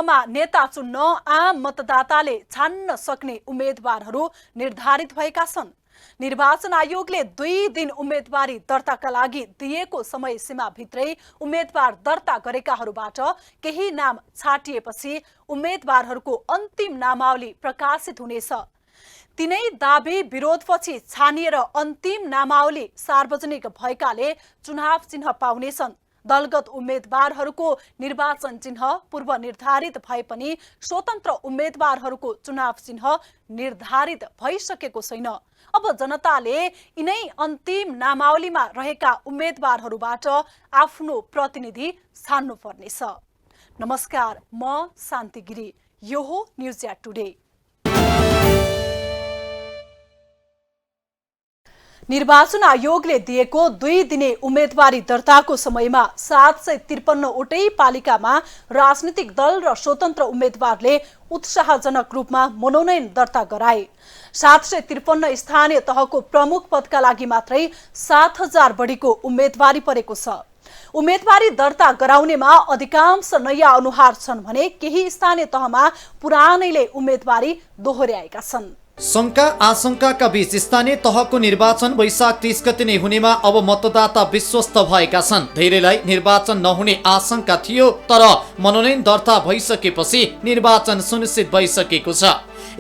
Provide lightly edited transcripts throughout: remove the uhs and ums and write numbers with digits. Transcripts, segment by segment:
तहमा नेता चुन्न आम मतदाताले छान्न सक्ने उम्मेदवारहरू निर्धारित भएका छन्। निर्वाचन आयोगले 2 दिन उम्मेदवारी दर्ताका लागि दिएको समय सीमाभित्रै उम्मेदवार दर्ता गरेकाहरूबाट केही नाम छाटिएपछि उम्मेदवारहरूको अन्तिम नामावली प्रकाशित हुनेछ। तिनै दाबी विरोधपछि छानिएर अन्तिम नामावली सार्वजनिक भएकाले चुनाव चिन्ह पाउनेछन्। दलगत उम्मेदवारहरूको निर्वाचन चिन्ह पूर्व निर्धारित भए पनि स्वतन्त्र उम्मेदवारहरूको चुनाव चिन्ह निर्धारित भइसकेको छैन। अब जनताले यिनै अन्तिम नामावलीमा रहेका उम्मेदवारहरूबाट आफ्नो प्रतिनिधि छान्नु पर्नेछ। नमस्कार, म शान्ति गिरी। यो हो न्युज एट टुडे। निर्वाचन आयोगले दिएको 2 दिने उम्मेदवारी दर्ताको समयमा 753 वटै पालिकामा राजनीतिक दल र स्वतन्त्र उम्मेदवारले उत्साहजनक रूपमा मनोनयन दर्ता गराए। 753 स्थानीय तहको प्रमुख पदका लागि मात्रै 7000 बढीको उम्मेदवारी परेको छ। उम्मेदवारी दर्ता गराउनेमा अधिकांश नयाँ अनुहार छन् भने केही स्थानीय तहमा पुरानैले उम्मेदवारी दोहोर्याएका छन्। शंका आशंकाका बीच स्थानीय तहको निर्वाचन वैशाख 30 गते नै हुनेमा अब मतदाता विश्वस्त भएका छन्। धेरैलाई निर्वाचन नहुने आशंका थियो, तर मनोनयन दर्ता भइसकेपछि निर्वाचन सुनिश्चित भइसकेको छ।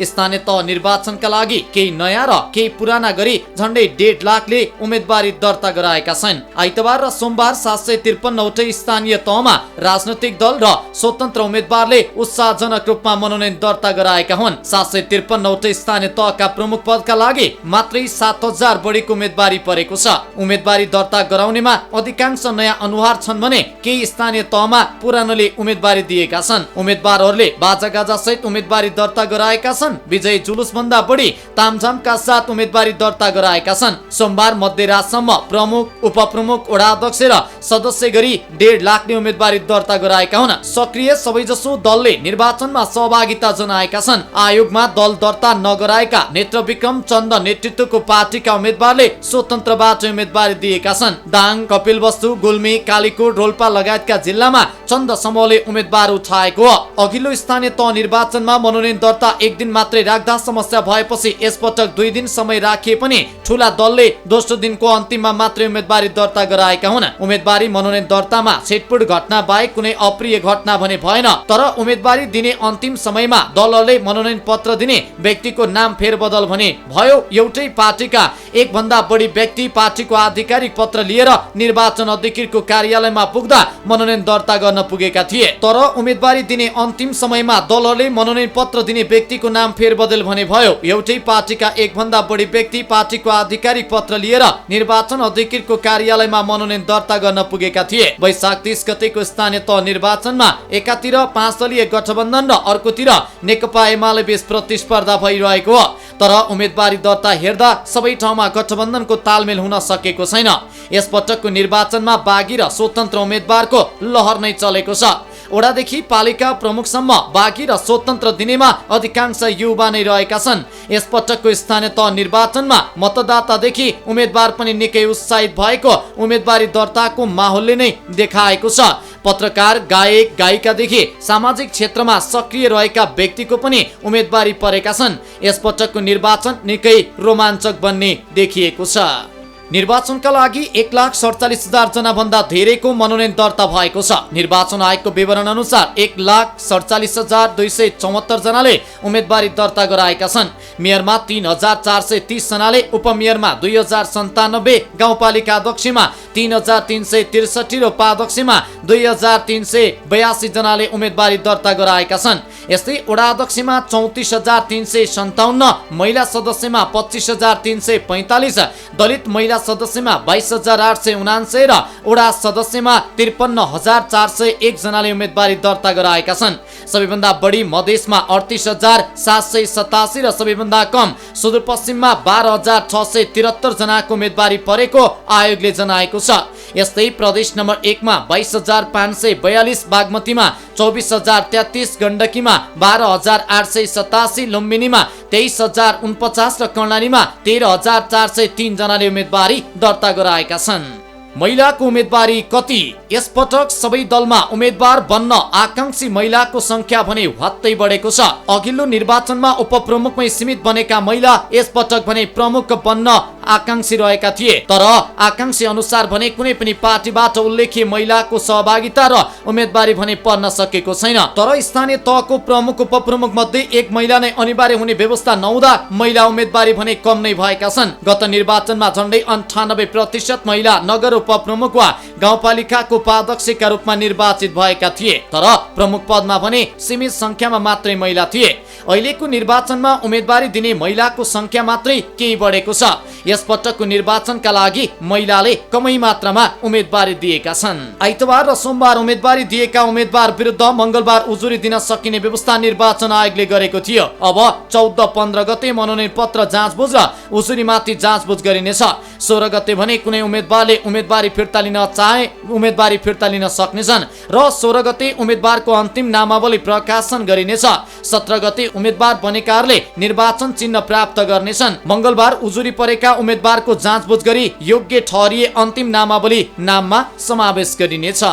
स्थानीय तह निर्वाचनका लागि केही नयाँ र केही पुराना गरी झण्डै 1.5 लाखले उम्मेदवारी दर्ता गराएका छन्। आइतबार र सोमबार 753 वटै स्थानीय तहमा राजनैतिक दल र स्वतन्त्र उम्मेदवारले उत्साहजनक रूपमा मनोनयन दर्ता गराएका हुन्। 753 वटै स्थानीय तहका प्रमुख पदका लागि मात्रै 7000 बढीको उम्मेदवारी परेको छ। उम्मेदवारी दर्ता गराउनेमा अधिकांश नयाँ अनुहार छन् भने केही स्थानीय तहमा पुरानोले उम्मेदवारी दिएका छन्। उम्मेदवारहरूले बाजागाजा सहित उम्मेदवारी दर्ता गराएका छन्। विजय जुलुस भन्दा बढी तामझामका साथ उम्मेदवारी दर्ता गराएका छन्। सोमबार मध्यरातसम्म प्रमुख, उपप्रमुख, वडा अध्यक्ष र सदस्य गरी 1.5 लाखले उम्मेदवारी दर्ता गराएका हुन्। सक्रिय सबैजसो दलले निर्वाचनमा सहभागिता जनाएका छन्। आयोगमा दल दर्ता नगराएका नेत्रविक्रम चन्द नेतृत्वको पार्टीका उम्मेदवारले स्वतन्त्रबाट उम्मेदवारी दिएका छन्। दाङ, कपिलवस्तु, गुल्मी, कालीकोट, रोल्पा लगायतका जिल्लामा चन्द समूहले उम्मेदवार उठाएको हो। अघिल्लो स्थानीय तह निर्वाचनमा मनोनयन दर्ता 1 दिन मात्रै राख्दा समस्या भएपछि यसपटक 2 दिन समय राखिए पनि ठूला दलले दोस्रो दिनको अन्तिममा मात्रै उम्मेदवारी दर्ता गराएका हुन्। उम्मेदवारी मनोनयन दर्तामा छिटपुट घटना बाहेक कुनै अप्रिय घटना भने भएन। तर उम्मेदवारी दिने अन्तिम समयमा दलहरूले मनोनयन पत्र दिने व्यक्तिको नाम फेरबदल भने भयो। एउटै पार्टीका 1 भन्दा बढी व्यक्ति पार्टीको आधिकारिक पत्र लिएर निर्वाचन अधिकृतको कार्यालयमा पुग्दा मनोनयन दर्ता गर्न पुगेका थिए। तर उम्मेदवारी दिने अन्तिम समयमा दलहरूले मनोनयन पत्र दिने व्यक्तिको नाम फेरबदल भने भयो। एउटै पार्टीका 1 भन्दा बढी व्यक्ति पार्टीको आधिकारिक पत्र लिएर निर्वाचन अधिकृतको कार्यालयमा मनोनयन दर्ता गर्न पुगेका थिए। वैशाख 30 गतेको स्थानीय तह निर्वाचनमा एकातिर 5 दलीय गठबन्धन र अर्कोतिर नेकपा एमाले बीच प्रतिस्पर्धा भइरहेको हो। तर उम्मेदवारी दर्ता हेर्दा सबै ठाउँमा गठबन्धनको तालमेल हुन सकेको छैन। यसपटकको निर्वाचनमा बागी र स्वतन्त्र उम्मेदवारको लहर नै चलेको छ। वडादेखि पालिका प्रमुखसम्म बागी र स्वतन्त्र दिनेमा अधिकांश युवा नै रहेका छन्। यसपटकको स्थानीय तह निर्वाचनमा मतदातादेखि उम्मेदवार पनि निकै उत्साहित भएको उम्मेदवारी दर्ताको माहौलले नै देखाएको छ। पत्रकार, गायक, गायिकादेखि सामाजिक क्षेत्रमा सक्रिय रहेका व्यक्तिको पनि उम्मेदवारी परेका छन्। यसपटकको निर्वाचन निकै रोमाञ्चक बन्ने देखिएको छ। निर्वाचनका लागि 1,47,000 जना भन्दा धेरैको मनोनयन दर्ता भएको छ। निर्वाचन आयोगको विवरण अनुसार 1,47,274 जनाले उम्मेदवारी दर्ता गराएका छन्। मेयरमा 3,430 जनाले, उपमेयरमा 2,097, गाउँपालिका अध्यक्षमा 3,363 र उपाध्यक्षमा 2,382 जनाले उम्मेदवारी दर्ता गराएका छन्। यस्तै वडा अध्यक्षमा 34,357, महिला सदस्यमा 25,345, दलित महिला सदस्यमा 22,879 र वडा सदस्यमा 53,401 जनाले उम्मेदवारी दर्ता गराएका छन्। सबैभन्दा बढी मधेसमा 38,787 र सबैभन्दा कम सुदूरपश्चिममा 12,673 जनाको उम्मेदवारी परेको आयोगले जनाएको छ। यस्तै प्रदेश नम्बर 1 मा 22,542, बागमतीमा 24,033, गण्डकीमा 12,887, लुम्बिनीमा 23,049 र कर्णालीमा 13,403 जनाले उम्मेदवारी दर्ता गराएका छन्। महिलाको उम्मेदवारी कति? यसपटक सबै दलमा उम्मेदवार बन्न आकांक्षी महिलाको संख्या भने हत्तै बढेको छ। अघिल्लो निर्वाचनमा उपप्रमुखमै सीमित बनेका महिला यसपटक भने प्रमुख बन्न आकांक्षी रहेका थिए। तर आकांक्षी अनुसार भने कुनै पनि पार्टीबाट उल्लेखित महिलाको सहभागिता र उम्मेदवारी भने पर्न सकेको छैन। तर स्थानीय तहको प्रमुख उपप्रमुख मध्ये एक महिला नै अनिवार्य हुने व्यवस्था नहुँदा महिला उम्मेदवारी भने कम नै भएका छन्। गत निर्वाचनमा झण्डै 98% महिला नगर उपप्रमुख वा गाउँपालिकाको उपाध्यक्षका रूपमा निर्वाचित भएका थिए। तर प्रमुख पदमा भने सीमित संख्यामा मात्रै महिला थिए। अहिलेको निर्वाचनमा उम्मेदवारी दिने महिलाको संख्या मात्रै केही बढेको छ। यसपटकको निर्वाचनका लागि महिलाले कमै मात्रामा उम्मेदवारी दिएका छन्। आइतबार र सोमबार उम्मेदवारी दिएका उम्मेदवार विरुद्ध मंगलबार उजुरी दिन सकिने व्यवस्था निर्वाचन आयोगले गरेको थियो। अब 14-15 गते मनोनयन पत्र जाँचबुझ र उजुरीमाथि जाँचबुझ गरिनेछ। 16 गते भने कुनै उम्मेदवारले उम्मेदवारी फिर्ता लिन चाहे उम्मेदवारी फिर्ता लिन सक्नेछन् र 16 गते उम्मेदवारको अन्तिम नामावली प्रकाशन गरिनेछ। 17 गते उम्मेदवार बनेकाहरूले निर्वाचन चिन्ह प्राप्त गर्नेछन्। मंगलबार उजुरी परेका उम्मेदवारको जाँचबुझ गरी योग्य ठहरिए अन्तिम नामावली नाममा समावेश गरिनेछ।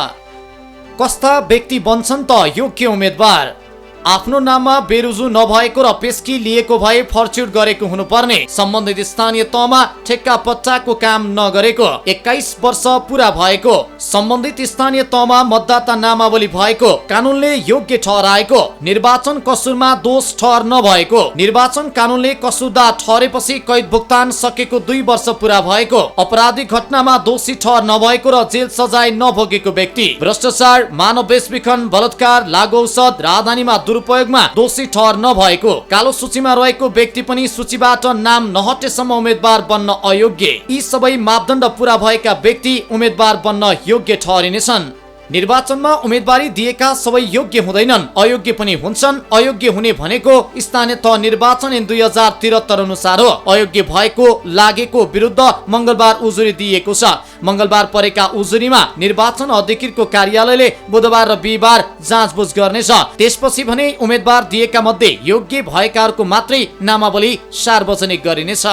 कस्ता व्यक्ति बन्छन् त योग्य उम्मेदवार? आफ्नो नाममा बेरुजु नभएको र पेस्की लिएको भए फर्च्युट गरेको हुनुपर्ने, सम्बन्धित स्थानीय तहमा ठेक्का पट्टाको काम नगरेको, 21 वर्ष पूरा भएको, सम्बन्धित स्थानीय तहमा मतदाता नामावली भएको, कानूनले योग्य ठहराएको, निर्वाचन कसुरमा दोष ठहर नभएको, निर्वाचन कानूनले कसुरदार ठहरेपछि कैद भुक्तान सकेको 2 वर्ष पूरा भएको, आपराधिक घटनामा दोषी ठहर नभएको र जेल सजाय नभोगेको व्यक्ति, भ्रष्टाचार, मानव बेचबिखन, बलात्कार, लागु औषध, राजधानीमा दुरुपयोगमा दोषी ठहर नभएको, कालो सूचीमा रहेको व्यक्ति पनि सूचीबाट नाम नहटेसम्म उम्मेदवार बन्न अयोग्य। यी सबै मापदण्ड पूरा भएका व्यक्ति उम्मेदवार बन्न योग्य ठहरिनेछन्। निर्वाचनमा उम्मेदवारी दिएका सबै योग्य हुँदैनन्, अयोग्य पनि हुन्छन्। अयोग्य हुने भनेको स्थानीय तह निर्वाचन ऐन 2073 अनुसार हो। अयोग्य भएको लागेको विरुद्ध मंगलबार उजुरी दिएको छ। मंगलबार परेका उजुरीमा निर्वाचन अधिकृतको कार्यालयले बुधबार र बिहीबार जाँचबुझ गर्नेछ। त्यसपछि भने उम्मेदवार दिएका मध्ये योग्य भएकाहरूको मात्रै नामावली सार्वजनिक गरिनेछ।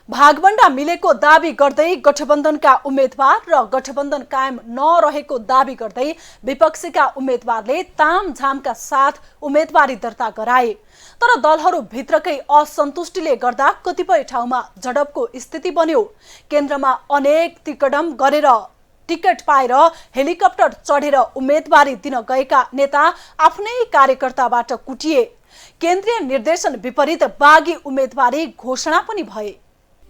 भागभण्डा मिलेको दाबी गर्दै गठबन्धनका उम्मेदवार र गठबन्धन कायम नरहेको दाबी गर्दै विपक्षीका उम्मेदवारले तामझामका साथ उम्मेदवारी दर्ता गराए। तर दलहरू भित्रकै असन्तुष्टिले गर्दा कतिपय ठाउँमा झडपको स्थिति बन्यो। केन्द्रमा अनेक तिकडम गरेर टिकट पाएर हेलिकप्टर चढेर उम्मेदवारी दिन गएका नेता आफ्नै कार्यकर्ताबाट कुटिए। केन्द्रीय निर्देशन विपरीत बागी उम्मेदवारी घोषणा पनि भए।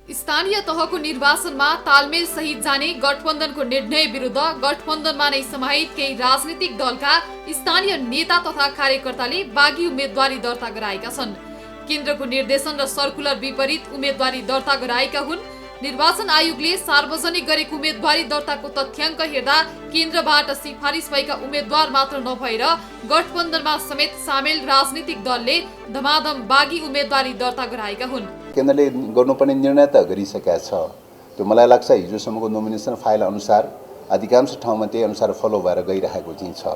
स्थानीय तहको निर्वाचनमा तालमेल सहित जाने गठबन्धनको निर्णय विरुद्ध गठबन्धनमा नै समाहित केही राजनीतिक दलका स्थानीय नेता तथा कार्यकर्ताले बागी उम्मेदवारी दर्ता गराएका छन्। केन्द्रको निर्देशन र सर्कुलर विपरीत उम्मेदवारी दर्ता गराएका हुन्। निर्वाचन आयोगले सार्वजनिक गरेको उम्मेदवारी दर्ताको तथ्याङ्क हेर्दा केन्द्रबाट सिफारिस भएका उम्मेदवार मात्र नभएर गठबन्धनमा समेत सामेल राजनीतिक दलले धमाधम बागी उम्मेदवारी दर्ता गराएका हुन्। केन्द्रले गर्नुपर्ने निर्णय त गरिसकेका छ। त्यो मलाई लाग्छ हिजोसम्मको नोमिनेसन फाइल अनुसार अधिकांश ठाउँमा त्यही अनुसार फलो भएर गइरहेको चाहिँ छ।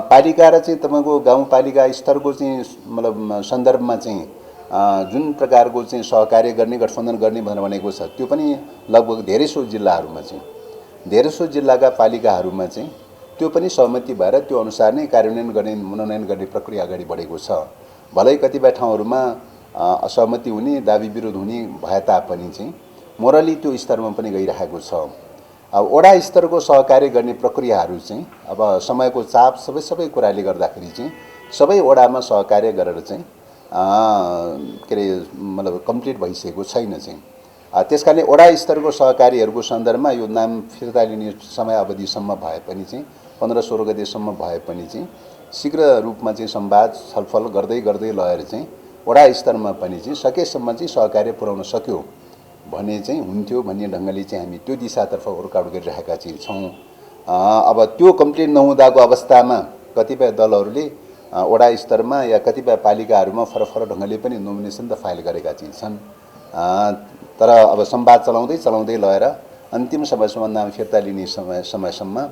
पालिका र चाहिँ तपाईँको गाउँपालिका स्तरको चाहिँ मतलब सन्दर्भमा चाहिँ जुन प्रकारको चाहिँ सहकार्य गर्ने गठबन्धन गर्ने भनेर भनेको छ त्यो पनि लगभग धेरैसो जिल्लाहरूमा चाहिँ धेरैसो जिल्लाका पालिकाहरूमा चाहिँ त्यो पनि सहमति भएर त्यो अनुसार नै कार्यान्वयन गर्ने मनोनयन गर्ने प्रक्रिया अगाडि बढेको छ। भलै कतिपय ठाउँहरूमा असहमति हुने दाबी विरोध हुने भए तापनि चाहिँ मोरली त्यो स्तरमा पनि गइरहेको छ। अब वडा स्तरको सहकार्य गर्ने प्रक्रियाहरू चाहिँ अब समयको चाप सबै कुराले गर्दाखेरि चाहिँ सबै वडामा सहकार्य गरेर चाहिँ के अरे मतलब कम्प्लिट भइसकेको छैन चाहिँ। त्यसकारणले वडा स्तरको सहकारीहरूको सन्दर्भमा यो नाम फिर्ता लिने समय अवधिसम्म भए पनि चाहिँ 15-16 गतेसम्म भए पनि चाहिँ शीघ्र रूपमा चाहिँ संवाद छलफल गर्दै गर्दै लगेर चाहिँ वडा स्तरमा पनि चाहिँ सकेसम्म चाहिँ सहकार्य पुर्याउन सक्यो भने चाहिँ हुन्थ्यो भन्ने ढङ्गले चाहिँ हामी त्यो दिशातर्फ वर्कआउट गरिरहेका चाहिँ छौँ। अब त्यो कम्प्लिट नहुँदाको अवस्थामा कतिपय दलहरूले वडा स्तरमा या कतिपय पालिकाहरूमा फरक ढङ्गले पनि नोमिनेसन त फाइल गरेका चाहिँ छन्। तर अब संवाद चलाउँदै लगेर अन्तिम समयसम्म नाम फिर्ता लिने समयसम्म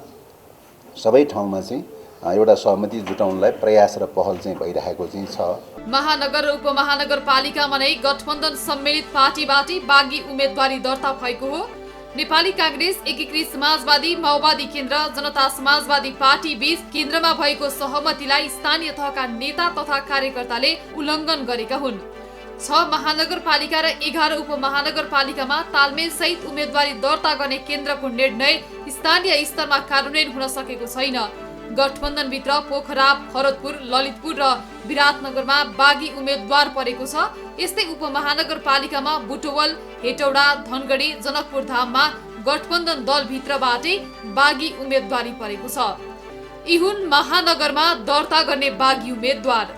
सबै ठाउँमा चाहिँ एउटा सहमति जुटाउनलाई प्रयास र पहल चाहिँ भइरहेको चाहिँ छ। महानगर र उपमहानगरपालिकामा नै गठबन्धन सम्मिलित पार्टीबाटै बागी उम्मेदवारी दर्ता भएको हो। नेपाली कांग्रेस, एकीकृत समाजवादी, माओवादी केन्द्र, जनता समाजवादी पार्टी बीच केन्द्रमा भएको सहमतिलाई स्थानीय तहका नेता तथा कार्यकर्ताले उल्लङ्घन गरेका हुन्। 6 महानगरपालिका र 11 उपमहानगरपालिकामा तालमेल सहित उम्मेदवारी दर्ता गर्ने केन्द्रको निर्णय स्थानीय स्तरमा कार्यान्वयन हुन सकेको छैन। गठबन्धनभित्र पोखरा, भरतपुर, ललितपुर र विराटनगरमा बागी उम्मेदवार परेको छ। यस्तै उपमहानगरपालिकामा बुटवल, हेटौडा, धनगढी, जनकपुर धाममा गठबन्धन दलभित्रबाटै बागी उम्मेदवारी परेको छ। यी हुन् महानगरमा दर्ता गर्ने बागी उम्मेदवार।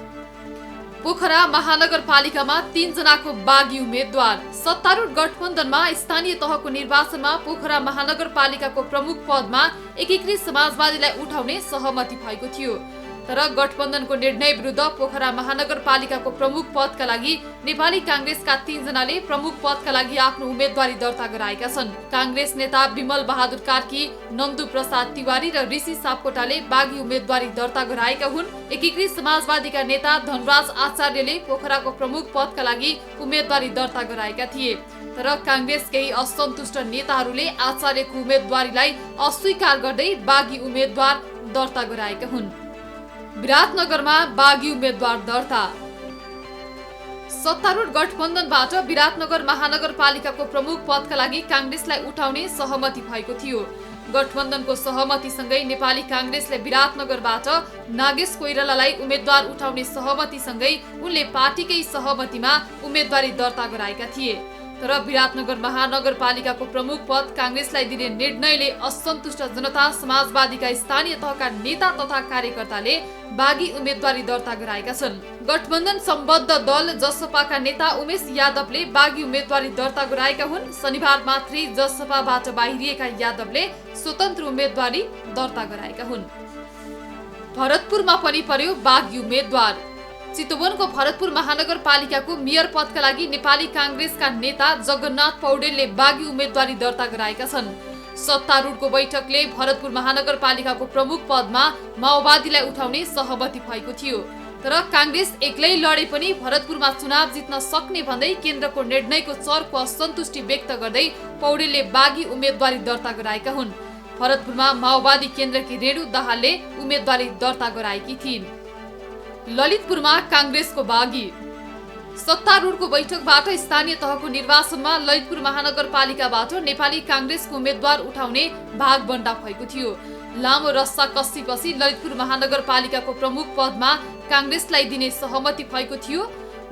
पोखरा महानगरपालिकामा 3 जनाको बागी उम्मेदवार। सत्तारूढ गठबन्धनमा स्थानीय तहको निर्वाचनमा पोखरा महानगरपालिकाको प्रमुख पदमा एकीकृत समाजवादीलाई उठाउने सहमति भएको थियो। तर गठबन्धनको निर्णय विरुद्ध पोखरा महानगरपालिकाको प्रमुख पदका लागि नेपाली कांग्रेसका 3 जनाले प्रमुख पदका लागि आफ्नो उम्मेदवारी दर्ता गराएका छन्। कांग्रेस नेता विमल बहादुर कार्की, नन्दु प्रसाद तिवारी र ऋषि सापकोटाले बागी उम्मेदवारी दर्ता गराएका हुन्। एकीकृत समाजवादीका नेता धनराज आचार्यले पोखराको प्रमुख पदका लागि उम्मेदवारी दर्ता गराएका थिए। तर कांग्रेस केही असन्तुष्ट नेताहरूले आचार्यको उम्मेदवारीलाई अस्वीकार गर्दै बागी उम्मेदवार दर्ता गराएका हुन्। विराटनगरमा बागी उम्मेदवार दर्ता। सत्तारूढ गठबन्धनबाट विराटनगर महानगरपालिकाको प्रमुख पदका लागि कांग्रेसलाई उठाउने सहमति भएको थियो। गठबन्धनको सहमतिसँगै नेपाली कांग्रेसले विराटनगरबाट नागेश कोइरालालाई उम्मेदवार उठाउने सहमतिसँगै उनले पार्टीकै सहमतिमा उम्मेदवारी दर्ता गराएका थिए। तर विराटनगर महानगरपालिकाको प्रमुख पद कांग्रेसलाई दिने निर्णयले असन्तुष्ट जनता समाजवादीका स्थानीय तहका नेता तथा कार्यकर्ताले बागी उम्मेदवारी दर्ता गराएका छन्। गठबन्धन सम्बद्ध दल जसपाका नेता उमेश यादवले बागी उम्मेदवारी दर्ता गराएका हुन्। शनिबार मात्रै जसपाबाट बाहिरिएका यादवले स्वतन्त्र उम्मेदवारी दर्ता गराएका हुन्। भरतपुरमा पनि पर्यो बागी उम्मेदवार। चितवनको भरतपुर महानगरपालिकाको मेयर पदका लागि नेपाली कांग्रेसका नेता जगन्नाथ पौडेलले बागी उम्मेदवारी दर्ता गराएका छन्। सत्तारूढको बैठकले भरतपुर महानगरपालिकाको प्रमुख पदमा माओवादीलाई उठाउने सहमति भएको थियो। तर कांग्रेस एक्लै लडे पनि भरतपुरमा चुनाव जित्न सक्ने भन्दै केन्द्रको निर्णयको चर्को असन्तुष्टि व्यक्त गर्दै पौडेलले बागी उम्मेदवारी दर्ता गराएका हुन्। भरतपुरमा माओवादी केन्द्रकी रेणु दाहालले उम्मेदवारी दर्ता गराएकी थिइन्। ललितपुरमा कांग्रेसको बागी। सत्तारूढको बैठकबाट स्थानीय तहको निर्वाचनमा ललितपुर महानगरपालिकाबाट नेपाली कांग्रेसको उम्मेदवार उठाउने भागबण्डा भएको थियो। लामो रस्सा कस्सीपछि ललितपुर महानगरपालिकाको प्रमुख पदमा कांग्रेसलाई दिने सहमति भएको थियो।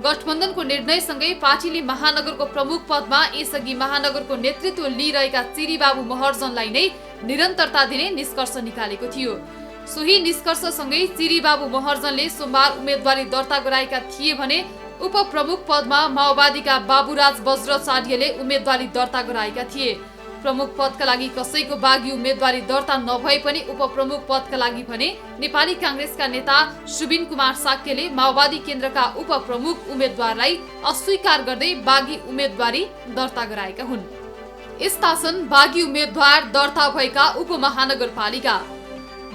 गठबन्धनको निर्णयसँगै पार्टीले महानगरको प्रमुख पदमा यसअघि महानगरको नेतृत्व लिइरहेका चिरीबाबु महर्जनलाई नै निरन्तरता दिने निष्कर्ष निकालेको थियो। सोही निष्कर्षसँगै चिरीबाबु महर्जनले सोमबार उम्मेदवारी दर्ता गराएका थिए भने उपप्रमुख पदमा माओवादीका बाबुराज वज्राचार्यले उम्मेदवारी दर्ता गराएका थिए। प्रमुख पदका लागि कसैको बागी उम्मेदवारी दर्ता नभए पनि उपप्रमुख पदका लागि भने नेपाली कांग्रेसका नेता सुबिन कुमार साक्यले माओवादी केन्द्रका उपप्रमुख उम्मेदवारलाई अस्वीकार गर्दै बागी उम्मेदवारी दर्ता गराएका हुन्। यस्ता छन् बागी उम्मेदवार दर्ता भएका उपमहानगरपालिका।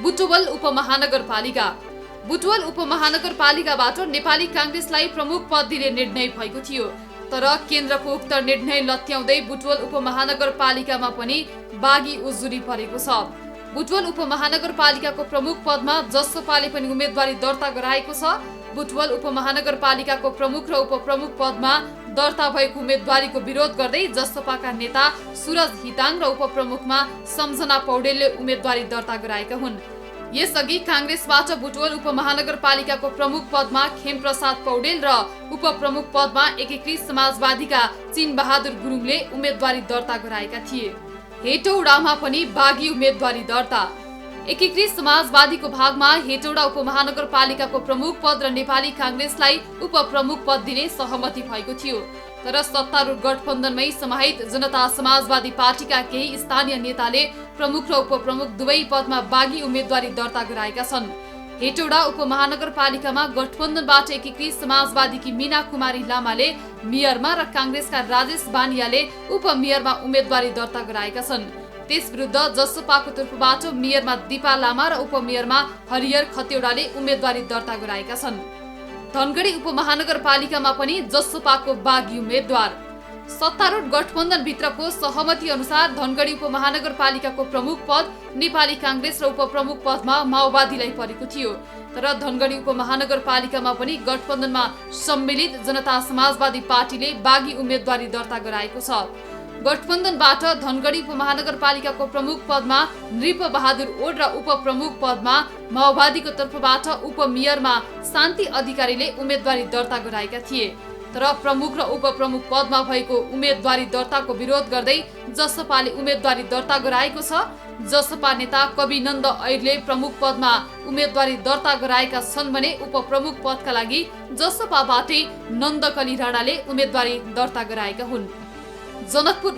बुटवल उपमहानगरपालिका। बुटवल उपमहानगरपालिकाबाट नेपाली कांग्रेसलाई प्रमुख पद दिने निर्णय भएको थियो। तर केन्द्रको उक्त निर्णय लत्याउँदै बुटवल उपमहानगरपालिकामा पनि बागी उजुरी परेको छ। बुटवल उपमहानगरपालिकाको प्रमुख पदमा जसपाले पनि उम्मेदवारी दर्ता गराएको छ। बुटवल उपमहानगरपालिकाको प्रमुख र उपप्रमुख पदमा दर्ता भएको उम्मेदवारीको विरोध गर्दै जसपाका नेता सुरज हिताङ र उपप्रमुखमा सम्झना पौडेलले उम्मेदवारी दर्ता गराएका हुन्। यसअघि कांग्रेसबाट बुटवल उपमहानगरपालिकाको प्रमुख पदमा खेमप्रसाद पौडेल र उपप्रमुख पदमा एकीकृत समाजवादीका चिन बहादुर गुरुङले उम्मेदवारी दर्ता गराएका थिए। हेटौडामा पनि बागी उम्मेदवारी दर्ता। एकीकृत समाजवादीको भागमा हेटौडा उपमहानगरपालिकाको प्रमुख पद र नेपाली कांग्रेसलाई उपप्रमुख पद दिने सहमति भएको थियो। तर सत्तारूढ गठबन्धनमै समाहित जनता समाजवादी पार्टीका केही स्थानीय नेताले प्रमुख र उपप्रमुख दुवै पदमा बागी उम्मेदवारी दर्ता गराएका छन्। हेटौडा उपमहानगरपालिकामा गठबन्धनबाट एकीकृत समाजवादीकी मीना कुमारी लामाले मेयरमा र कांग्रेसका राजेश बानियाले उपमेयरमा उम्मेदवारी दर्ता गराएका छन्। त्यस विरुद्ध जसपाको तर्फबाट मेयरमा दिपा लामा र उपमेयरमा हरिहर खतिवडाले उम्मेदवारी दर्ता गराएका छन्। धनगढी उपमहानगरपालिकामा पनि जसपाको बागी उम्मेद्वार। सत्तारूढ गठबन्धनभित्रको सहमति अनुसार धनगढी उपमहानगरपालिकाको प्रमुख पद नेपाली काङ्ग्रेस र उपप्रमुख पदमा माओवादीलाई परेको थियो। तर धनगढी उपमहानगरपालिकामा पनि गठबन्धनमा सम्मिलित जनता समाजवादी पार्टीले बागी उम्मेदवारी दर्ता गराएको छ। गठबन्धनबाट धनगढी उपमहानगरपालिकाको प्रमुख पदमा नृपबहादुर ओड र उपप्रमुख पदमा माओवादीको तर्फबाट उपमेयरमा शान्ति अधिकारीले उम्मेदवारी दर्ता गराएका थिए। तर प्रमुख र उपप्रमुख पदमा भएको उम्मेदवारी दर्ताको विरोध गर्दै जसपाले उम्मेदवारी दर्ता गराएको छ। जसपा नेता कविनन्द ऐरले प्रमुख पदमा उम्मेदवारी दर्ता गराएका छन् भने उपप्रमुख पदका लागि जसपाबाटै नन्दकली राणाले उम्मेदवारी दर्ता गराएका हुन्। जनकपुर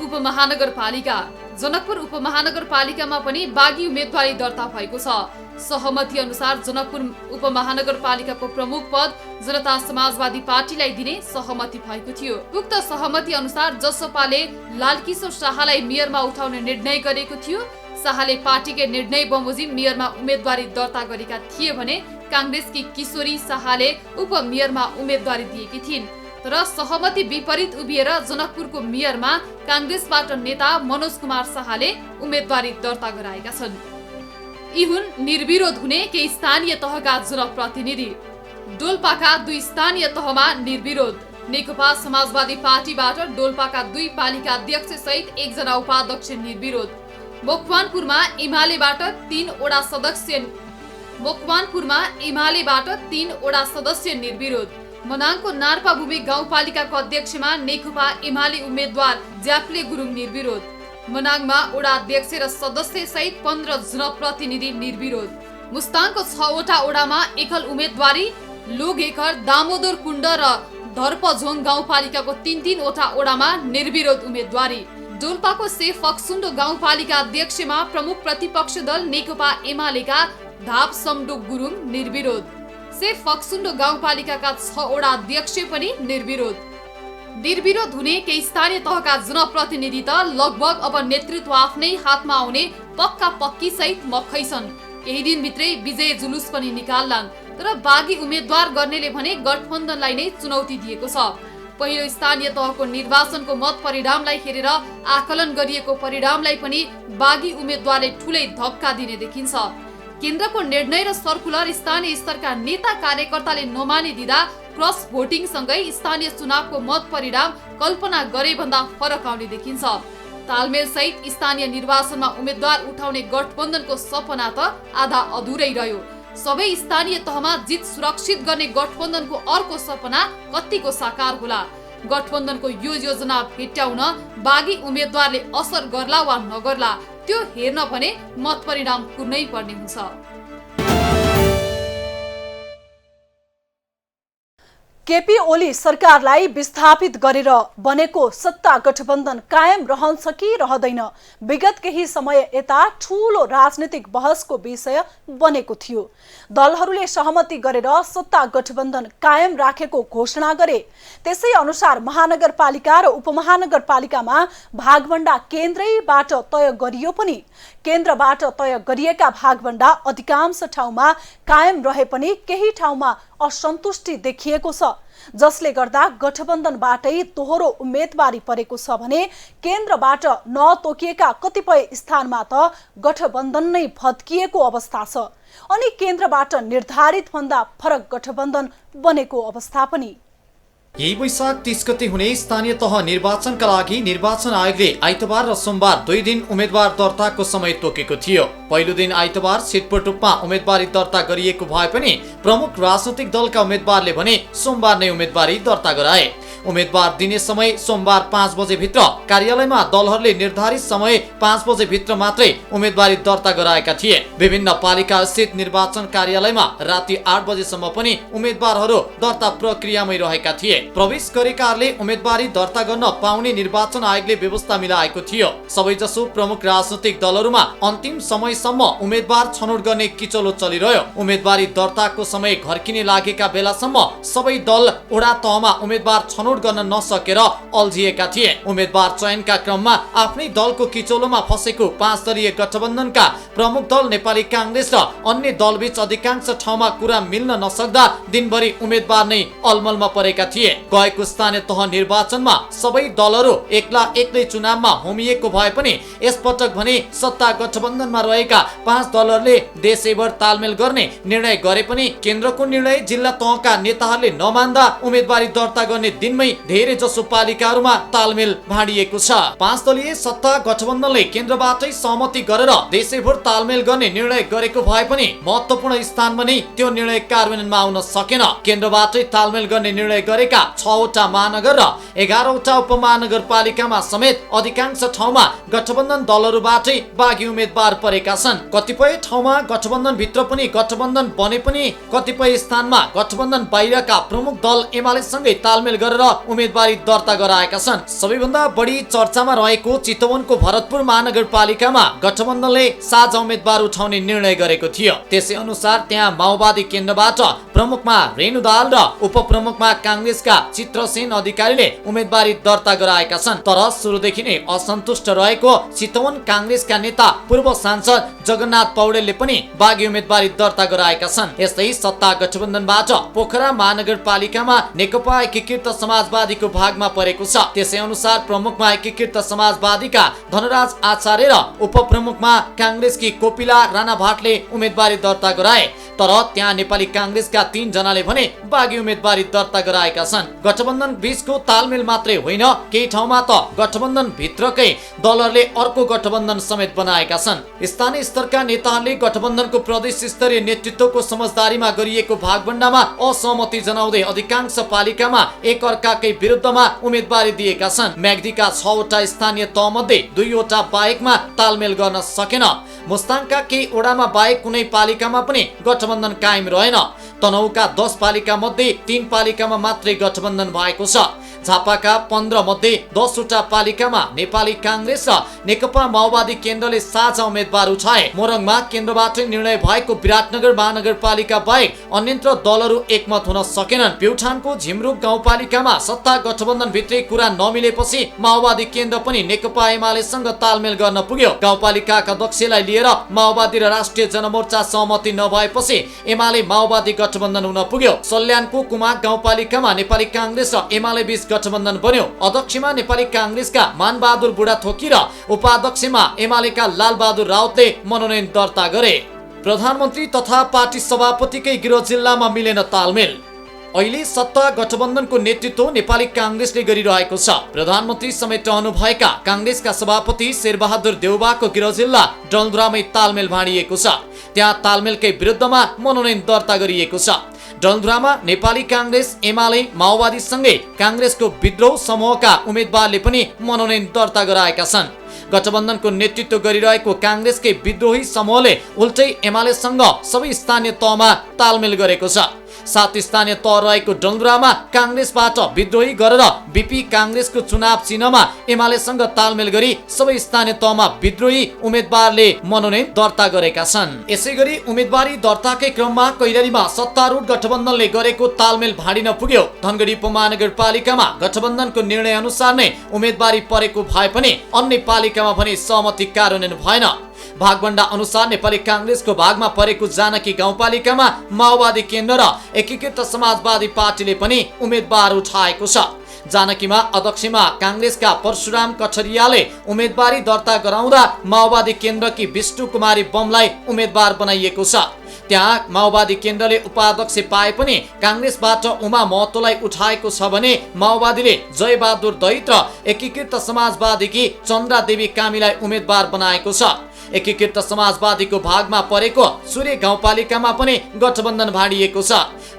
उपमहानगरपालिकामा पनि बागी उम्मेदवारी दर्ता भएको छ। सहमति अनुसार जनकपुर उपमहानगरपालिकाको प्रमुख पद जनता समाजवादी पार्टीलाई दिने सहमति भएको थियो। उक्त सहमति अनुसार जसपाले लालकिशोर शाहलाई मेयरमा उठाउने निर्णय गरेको थियो। शाहले पार्टीकै निर्णय बमोजिम मेयरमा उम्मेदवारी दर्ता गरेका थिए भने काङ्ग्रेसकी किशोरी शाहले उपमेयरमा उम्मेदवारी दिएकी थिइन्। तर सहमति विपरीत उभिएर जनकपुरको मेयरमा काङ्ग्रेसबाट नेता मनोज कुमार शाहले उम्मेदवारी दर्ता गराएका छन्। यी हुन् निर्विरोध हुने केही स्थानीय तहका जनप्रतिनिधि। डोल्पाका 2 स्थानीय तहमा निर्विरोध। नेकपा समाजवादी पार्टीबाट डोल्पाका 2 पालिका अध्यक्ष सहित 1 जना उपाध्यक्ष निर्विरोध। मकवानपुरमा एमालेबाट 3 वटा सदस्य निर्विरोध। मनाङको नार्पाभूमि गाउँपालिकाको अध्यक्षमा नेकपा एमाले उम्मेद्वार ज्याप्ले गुरुङ निर्विरोध। मनाङमा वडा अध्यक्ष र सदस्य सहित 15 जनप्रतिनिधि निर्विरोध। मुस्ताङको 6 वटा वडामा एकल उम्मेदवारी। लोघेकर, दामोदर कुण्ड र धर्पझोङ गाउँपालिकाको 3 वटा वडामा निर्विरोध उम्मेदवारी। डोल्पाको सेफ फक्सुन्डो गाउँपालिका अध्यक्षमा प्रमुख प्रतिपक्ष दल नेकपा एमालेका धाप समडोक गुरुङ निर्विरोध। सेफ फक्सुन्डो गाउँपालिकाका 6 वडा अध्यक्ष पनि निर्विरोध। निर्विरोध हुने केही स्थानीय तहका जनप्रतिनिधि त लगभग अब नेतृत्व आफ्नै हातमा आउने पक्का पक्की सहित मक्खै छन्। केही दिनभित्रै विजय जुलुस पनि निकाल्लान्। तर बागी उम्मेद्वार गर्नेले भने गठबन्धनलाई नै चुनौती दिएको छ। पहिलो स्थानीय तहको निर्वाचनको मत परिणामलाई हेरेर आकलन गरिएको परिणामलाई पनि बागी उम्मेद्वारले ठूलै धक्का दिने देखिन्छ। केन्द्रको निर्णय र सर्कुलर स्थानीय स्तरका नेता कार्यकर्ताले नमानिदिँदा क्रस भोटिङ सँगै स्थानीय चुनावको मत परिणाम कल्पना गरे भन्दा फरक आउने देखिन्छ। तालमेल सहित स्थानीय निर्वाचनमा उम्मेद्वार उठाउने गठबन्धनको सपना त आधा अधुरै रह्यो। सबै स्थानीय तहमा जित सुरक्षित गर्ने गठबन्धनको अर्को सपना कतिको साकार होला? गठबन्धनको यो योजना भेट्टाउन बागी उम्मेद्वारले असर गर्ला वा नगर्ला त्यो हेर्न भने मत परिणाम कुर्नै पर्ने हुन्छ। केपी ओली सरकारलाई विस्थापित गरेर बनेको सत्ता गठबन्धन कायम रहन्छ कि रहँदैन? विगत केही समय यता ठूलो राजनीतिक बहसको विषय बनेको थियो। दलहरूले सहमति गरेर सत्ता गठबन्धन कायम राखेको घोषणा गरे। त्यसै अनुसार महानगरपालिका र उपमहानगरपालिकामा भागभण्डा केन्द्रैबाट तय गरियो पनि केन्द्रबाट तय गरिएका भागभण्डा अधिकांश ठाउँमा कायम रहे पनि केही ठाउँमा असन्तुष्टि देखिएको छ, जसले गर्दा गठबन्धनबाटै दोहोरो उम्मेदवारी परेको छ भने केन्द्रबाट नतोकिएका कतिपय स्थानमा त गठबन्धन नै भत्किएको अवस्था छ। अनि केन्द्रबाट निर्धारित भन्दा फरक गठबन्धन बनेको अवस्था पनि। यही वैशाख 30 गते हुने स्थानीय तह निर्वाचनका लागि निर्वाचन आयोगले आइतबार र सोमबार 2 दिन उम्मेदवार दर्ताको समय तोकेको थियो। पहिलो दिन आइतबार छिटपुट रूपमा उम्मेदवारी दर्ता गरिएको भए पनि प्रमुख राजनैतिक दलका उम्मेदवारले भने सोमबार नै उम्मेदवारी दर्ता गराए। उम्मेदवार दिने समय सोमबार 5 बजे भित्र, कार्यालयमा दलहरूले निर्धारित समय 5 बजे भित्र मात्रै उम्मेदवारी दर्ता गराएका थिए। विभिन्न पालिका स्थित निर्वाचन कार्यालयमा राति 8 बजेसम्म पनि उम्मेदवारहरू दर्ता प्रक्रियामै रहेका थिए। प्रवेश गरेकाहरूले उम्मेदवारी दर्ता गर्न पाउने निर्वाचन आयोगले व्यवस्था मिलाएको थियो। सबैजसो प्रमुख राजनैतिक दलहरूमा अन्तिम समयसम्म उम्मेदवार छनौट गर्ने किचलो चलिरह्यो। उम्मेदवारी दर्ताको समय घर्किने लागेका बेलासम्म सबै दल वडा तहमा उम्मेदवार छनौट छनौट गर्न नसकेर अल्झिएका थिए। उम्मेद्वार चयनका क्रममा आफ्नै दलको किचौलोमा फसेको 5 दलीय गठबन्धनका प्रमुख दल नेपाली कांग्रेस र अन्य दलबीच अधिकांश ठाउँमा कुरा मिल्न नसक्दा दिनभरि उम्मेद्वार नै अलमलमा परेका थिए। गएको स्थानीय तह निर्वाचनमा सबै दलहरू एक्लै चुनावमा होमिएको भए पनि यसपटक भने सत्ता गठबन्धनमा रहेका 5 दलहरूले देशैभर तालमेल गर्ने निर्णय गरे पनि केन्द्रको निर्णय जिल्ला तहका नेताहरूले नमान्दा उम्मेदवारी दर्ता गर्ने दिनमै धेरै जसो पालिकाहरूमा तालमेल भाँडिएको छ। 5 दलीय सत्ता गठबन्धनले केन्द्रबाटै सहमति गरेर देशैभर तालमेल गर्ने निर्णय गरेको भए पनि महत्त्वपूर्ण स्थानमा नै त्यो निर्णय कार्यान्वयनमा आउन सकेन। केन्द्रबाटै तालमेल गर्ने निर्णय गरेका 6 वटा महानगर र 11 वटा उपमहानगरपालिकामा समेत अधिकांश ठाउँमा गठबन्धन दलहरूबाटै बागी उम्मेद्वार परेका छन्। कतिपय ठाउँमा गठबन्धन भित्र पनि गठबन्धन बने पनि कतिपय स्थानमा गठबन्धन बाहिरका प्रमुख दल एमाले सँगै तालमेल गरेर उम्मेदवारी दर्ता गराएका छन्। सबैभन्दा बढी चर्चामा रहेको चितवनको भरतपुर महानगरपालिकामा गठबन्धनले साझा उम्मेदवार उठाउने निर्णय गरेको थियो। त्यसै अनुसार त्यहाँ माओवादी केन्द्रबाट प्रमुखमा रेणु दाहाल र उपप्रमुखमा कांग्रेसका चित्रसेन अधिकारीले उम्मेदवारी दर्ता गराएका छन्। तर सुरुदेखि नै असन्तुष्ट रहेको चितवन कांग्रेसका नेता पूर्व सांसद जगन्नाथ पौडेलले पनि बागी उम्मेदवारी दर्ता गराएका छन्। यस्तै सत्ता गठबन्धनबाट पोखरा महानगरपालिकामा नेकपा एकीकृत समाजवादीको भागमा परेको छ। त्यसै अनुसार प्रमुखमा एकीकृत समाजवादीका धनराज आचार्य र उपप्रमुखमा कांग्रेसकी कोपिला राणा भाटले उम्मेदवारी दर्ता गराए। तर त्यहाँ नेपाली कांग्रेसका 3 जनाले भने बागी उम्मेदवारी दर्ता गराएका छन्। गठबन्धन बीचको तालमेल मात्रै होइन, केही ठाउँमा त गठबन्धन भित्रकै दलहरूले अर्को गठबन्धन समेत बनाएका छन्। स्थानीय स्तरका नेताहरूले गठबन्धनको प्रदेश स्तरीय नेतृत्वको समझदारीमा गरिएको भागभण्डामा असहमति जनाउँदै अधिकांश पालिकामा एक अर्काकै विरुद्धमा उम्मेदवारी दिएका छन्। म्याग्दीका 6 वटा स्थानीय तहमध्ये 2 वटा बाहेकमा तालमेल गर्न सकेन। मुस्ताङका केही ओडामा बाहेक कुनै पालिकामा पनि गठबन्धन कायम रहेन। तनहुका 10 पालिका मध्ये 3 पालिकामा मात्रै गठबन्धन भएको छ। झापाका 15 मध्ये 10 वटा पालिकामा नेपाली कांग्रेस र नेकपा माओवादी केन्द्रले साझा उम्मेदवार उठाए। मोरङमा केन्द्रबाट निर्णय भएको विराटनगर महानगरपालिका बाहेक अन्यत्र दलहरू एकमत हुन सकेनन्। प्युठानको झिमरुक गाउँपालिकामा सत्ता गठबन्धन भित्रै कुरा नमिलेपछि माओवादी केन्द्र पनि नेकपा एमालेसँग तालमेल गर्न पुग्यो। गाउँपालिकाका अध्यक्षलाई लिएर माओवादी र राष्ट्रिय जनमोर्चा सहमति नभएपछि एमाले माओवादी गठबन्धन हुन पुग्यो। सल्यानको कुमाक गाउँपालिकामा नेपाली कांग्रेस र एमाले बीच गठबन्धन बन्यो। अध्यक्षमा नेपाली कांग्रेसका मानबहादुर बुढाथोकी र उपाध्यक्षमा एमालेका लालबहादुर राउतले मनोनयन दर्ता गरे। प्रधानमन्त्री तथा पार्टी सभापतिकै गृह जिल्लामा मिलेन तालमेल। अहिले सत्ता गठबन्धनको नेतृत्व नेपाली कांग्रेसले गरिरहेको छ। प्रधानमन्त्री समेत रहनुभएका कांग्रेसका सभापति शेरबहादुर देउबाको गृह जिल्ला डलधुरामै तालमेल भाँडिएको छ। त्यहाँ तालमेलकै विरुद्धमा मनोनयन दर्ता गरिएको छ। डलधुरामा नेपाली कांग्रेस एमाले माओवादी सँगै कांग्रेसको विद्रोह समूहका उम्मेदवारले पनि मनोनयन दर्ता गराएका छन्। गठबन्धनको नेतृत्व गरिरहेको कांग्रेसकै विद्रोही समूहले उल्टै एमालेसँग सबै स्थानीय तहमा तालमेल गरेको छ। 7 स्थानीय तह रहेको डलधुरामा कांग्रेसबाट विद्रोही गरेर बीपी कांग्रेसको चुनाव चिन्हमा एमालेसँग तालमेल गरी सबै स्थानीय तहमा विद्रोही उम्मेदवारले मनोनयन दर्ता गरेका छन्। यसैगरी उम्मेदवारी दर्ताकै क्रममा कैलालीमा सत्तारूढ गठबन्धनले गरेको तालमेल भाँडिन पुग्यो। धनगढी उपमहानगरपालिकामा गठबन्धनको निर्णय अनुसार नै उम्मेदवारी परेको भए पनि अन्य पालिकामा भने सहमति कार्यान्वयन भएन। भागभण्डा अनुसार नेपाली कांग्रेसको भागमा परेको जानकी गाउँपालिकामा माओवादी केन्द्र र एकीकृत समाजवादी पार्टीले पनि उम्मेदवार उठाएको छ। जानकीमा अध्यक्षमा कांग्रेसका परशुराम कठरियाले उम्मेदवारी दर्ता गराउँदा माओवादी केन्द्रकी विष्णु कुमारी बमलाई उम्मेदवार बनाइएको छ। त्यहाँ माओवादी केन्द्रले उपाध्यक्ष पाए पनि कांग्रेसबाट उमा महतोलाई उठाएको छ भने माओवादीले जयबहादुर दैत र एकीकृत समाजवादीकी चन्द्रा देवी कामीलाई उम्मेदवार बनाएको छ। एकीकृत समाजवादीको भागमा परेको चुरे गाउँपालिकामा पनि गठबन्धन भाँडिएको छ।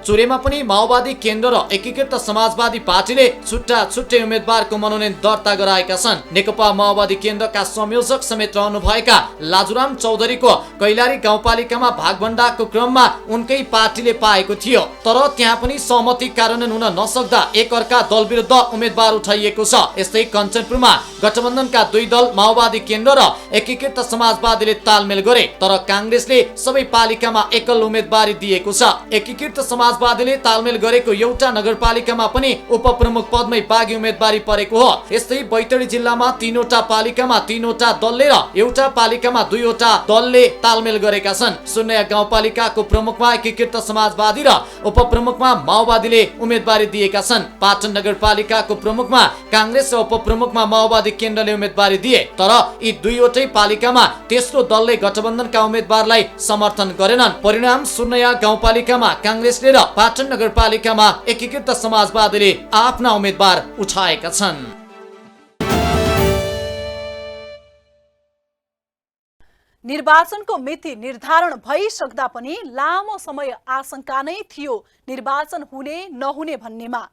चुरेमा पनि माओवादी केन्द्र र एकीकृत समाजवादी पार्टीले छुट्टा छुट्टै उम्मेदवारको मनोनयन दर्ता गराएका छन्। नेकपा माओवादी केन्द्रका संयोजक समेत रहनुभएका लाजुराम चौधरीको कैलाली गाउँपालिकामा भागभण्डाको क्रममा उनकै पार्टीले पाएको थियो। तर त्यहाँ पनि सहमति कार्यान्वयन हुन नसक्दा एकअर्का दल विरुद्ध उम्मेदवार उठाइएको छ। यस्तै कञ्चनपुरमा गठबन्धनका 2 दल माओवादी केन्द्र र एकीकृत समाज समाजवादीले तालमेल गरे तर कांग्रेसले सबै पालिकामा एकल उम्मेदवारी दिएको छ। एकीकृत समाजवादीले तालमेल गरेको एउटा नगरपालिकामा पनि उपप्रमुख पदमै बागी उम्मेदवारी परेको हो। यस्तै बैतडी जिल्लामा 3वटा पालिकामा 3वटा दलले र एउटा पालिकामा 2वटा दलले तालमेल गरेका छन्। सुनैया गाउँपालिकाको प्रमुखमा एकीकृत समाजवादी र उपप्रमुखमा माओवादीले उम्मेदवारी दिएका छन्। पाटन नगरपालिकाको प्रमुखमा कांग्रेस र उपप्रमुखमा माओवादी केन्द्रले उम्मेदवारी दिए तर यी दुईवटै पालिकामा तेस्रो दलले गठबन्धनका उम्मेदवारलाई समर्थन गरेनन्। परिणाम सुनैया गाउँपालिकामा कांग्रेसले र पाटन नगरपालिकामा एकीकृत समाजवादीले आफ्ना उम्मेदवार उठाएका छन्। निर्वाचनको मिति निर्धारण भइसक्दा पनि लामो समय आशंका नै थियो निर्वाचन हुने नहुने भन्नेमा।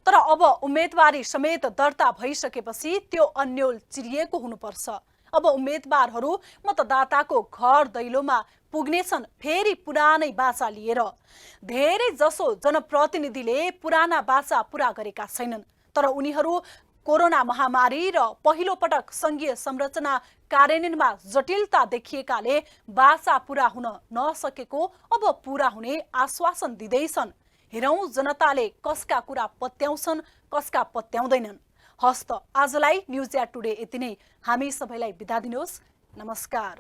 तर अब उम्मेदवारी समेत दर्ता भइसकेपछि त्यो अन्यल चिरिएको हुनुपर्छ। अब उम्मेदवारहरू मतदाताको घर दैलोमा पुग्नेछन् फेरि पुरानै बाचा लिएर। धेरै जसो जनप्रतिनिधिले पुराना बाचा पूरा गरेका छैनन् तर उनीहरू कोरोना महामारी र पहिलो पटक संघीय संरचना कार्यान्वयनमा जटिलता देखिएकाले बाचा पूरा हुन नसकेको अब पूरा हुने आश्वासन दिँदैछन्। हेरौं जनताले कसका कुरा पत्याउँछन् कसका पत्याउँदैनन्। हस्त आजलाई न्युज या टुडे यति नै। हामी सबैलाई बिदा दिनुहोस्। नमस्कार।